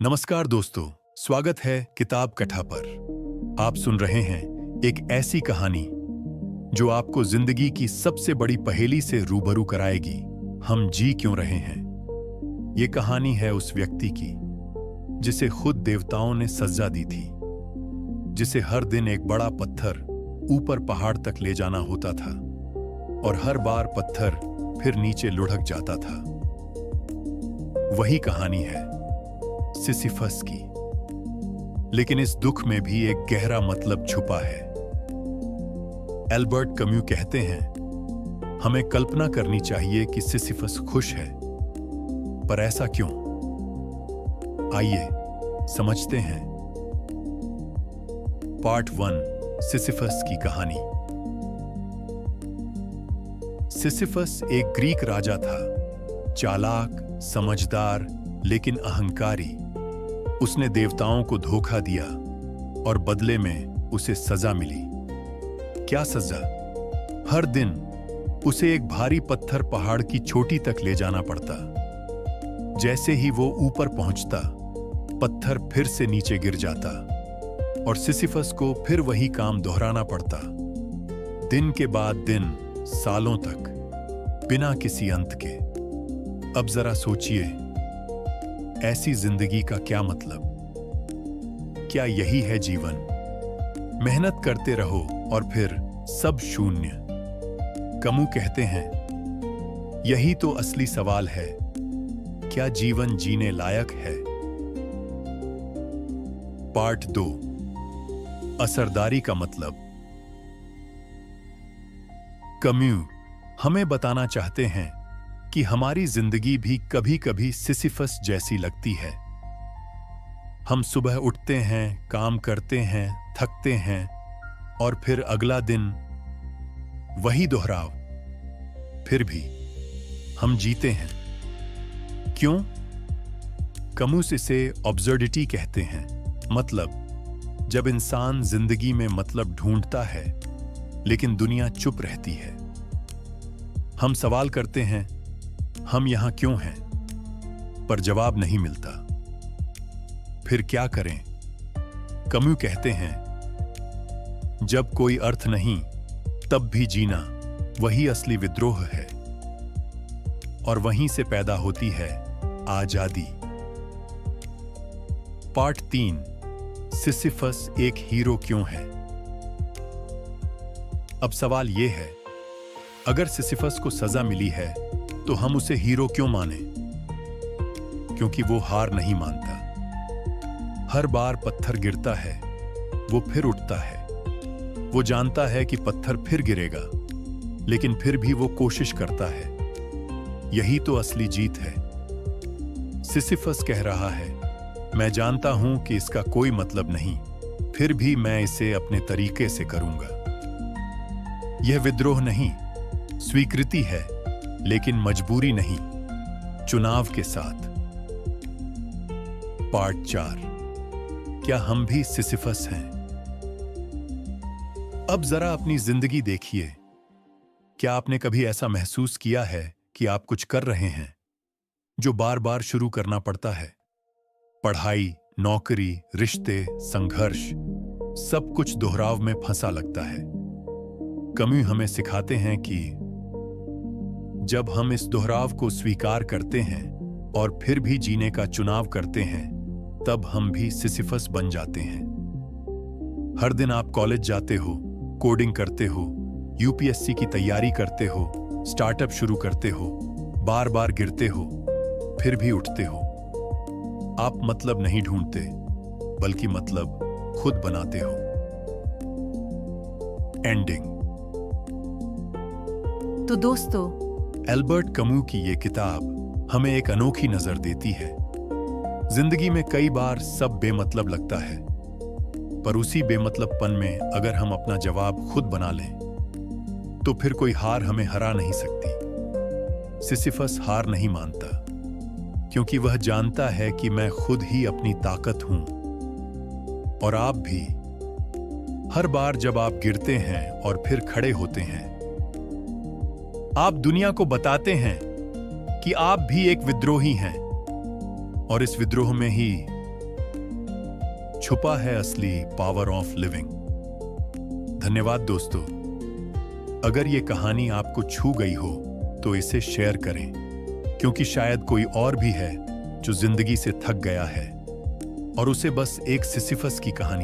नमस्कार दोस्तों, स्वागत है किताब कथा पर। आप सुन रहे हैं एक ऐसी कहानी जो आपको जिंदगी की सबसे बड़ी पहेली से रूबरू कराएगी। हम जी क्यों रहे हैं। ये कहानी है उस व्यक्ति की जिसे खुद देवताओं ने सजा दी थी, जिसे हर दिन एक बड़ा पत्थर ऊपर पहाड़ तक ले जाना होता था और हर बार पत्थर फिर नीचे लुढ़क जाता था। वही कहानी है सिसिफस की। लेकिन इस दुख में भी एक गहरा मतलब छुपा है। एल्बर्ट कम्यू कहते हैं, हमें कल्पना करनी चाहिए कि सिसिफस खुश है, पर ऐसा क्यों? आइए समझते हैं। पार्ट 1, सिसिफस की कहानी। सिसिफस एक ग्रीक राजा था, चालाक, समझदार, लेकिन अहंकारी। उसने देवताओं को धोखा दिया और बदले में उसे सजा मिली। क्या सजा? हर दिन उसे एक भारी पत्थर पहाड़ की चोटी तक ले जाना पड़ता। जैसे ही वो ऊपर पहुंचता, पत्थर फिर से नीचे गिर जाता और सिसिफस को फिर वही काम दोहराना पड़ता। दिन के बाद दिन, सालों तक, बिना किसी अंत के। अब जरा सोचिए, ऐसी जिंदगी का क्या मतलब? क्या यही है जीवन? मेहनत करते रहो और फिर सब शून्य। कमू कहते हैं, यही तो असली सवाल है, क्या जीवन जीने लायक है? पार्ट 2, असरदारी का मतलब। कम्यू हमें बताना चाहते हैं कि हमारी जिंदगी भी कभी-कभी सिसिफस जैसी लगती है। हम सुबह उठते हैं, काम करते हैं, थकते हैं और फिर अगला दिन वही दोहराव। फिर भी हम जीते हैं। क्यों? कम्यूस इसे अब्सर्डिटी कहते हैं। मतलब, जब इंसान जिंदगी में मतलब ढूंढता है लेकिन दुनिया चुप रहती है। हम सवाल करते हैं, हम यहां क्यों हैं? पर जवाब नहीं मिलता। फिर क्या करें? कम्यू कहते हैं, जब कोई अर्थ नहीं, तब भी जीना वही असली विद्रोह है। और वहीं से पैदा होती है आजादी। पार्ट 3, सिसिफस एक हीरो क्यों है? अब सवाल यह है, अगर सिसिफस को सजा मिली है तो हम उसे हीरो क्यों माने? क्योंकि वो हार नहीं मानता। हर बार पत्थर गिरता है, वो फिर उठता है। वो जानता है कि पत्थर फिर गिरेगा, लेकिन फिर भी वो कोशिश करता है। यही तो असली जीत है। सिसिफस कह रहा है, मैं जानता हूं कि इसका कोई मतलब नहीं, फिर भी मैं इसे अपने तरीके से करूंगा। यह विद्रोह नहीं, स्वीकृति है, लेकिन मजबूरी नहीं, चुनाव के साथ। पार्ट 4, क्या हम भी सिसिफस हैं? अब जरा अपनी जिंदगी देखिए। क्या आपने कभी ऐसा महसूस किया है कि आप कुछ कर रहे हैं जो बार बार शुरू करना पड़ता है? पढ़ाई, नौकरी, रिश्ते, संघर्ष, सब कुछ दोहराव में फंसा लगता है। कम्यू हमें सिखाते हैं कि जब हम इस दोहराव को स्वीकार करते हैं और फिर भी जीने का चुनाव करते हैं, तब हम भी सिसिफस बन जाते हैं। हर दिन आप कॉलेज जाते हो, कोडिंग करते हो, यूपीएससी की तैयारी करते हो, स्टार्टअप शुरू करते हो, बार बार गिरते हो, फिर भी उठते हो। आप मतलब नहीं ढूंढते, बल्कि मतलब खुद बनाते हो। एंडिंग। तो दोस्तों, एल्बर्ट कम्यू की ये किताब हमें एक अनोखी नजर देती है। जिंदगी में कई बार सब बेमतलब लगता है, पर उसी बेमतलबपन में अगर हम अपना जवाब खुद बना लें, तो फिर कोई हार हमें हरा नहीं सकती। सिसिफस हार नहीं मानता, क्योंकि वह जानता है कि मैं खुद ही अपनी ताकत हूं। और आप भी। हर बार जब आप गिरते हैं और फिर खड़े होते हैं, आप दुनिया को बताते हैं कि आप भी एक विद्रोही हैं। और इस विद्रोह में ही छुपा है असली पावर ऑफ लिविंग। धन्यवाद दोस्तों। अगर ये कहानी आपको छू गई हो तो इसे शेयर करें, क्योंकि शायद कोई और भी है जो जिंदगी से थक गया है और उसे बस एक सिसिफस की कहानी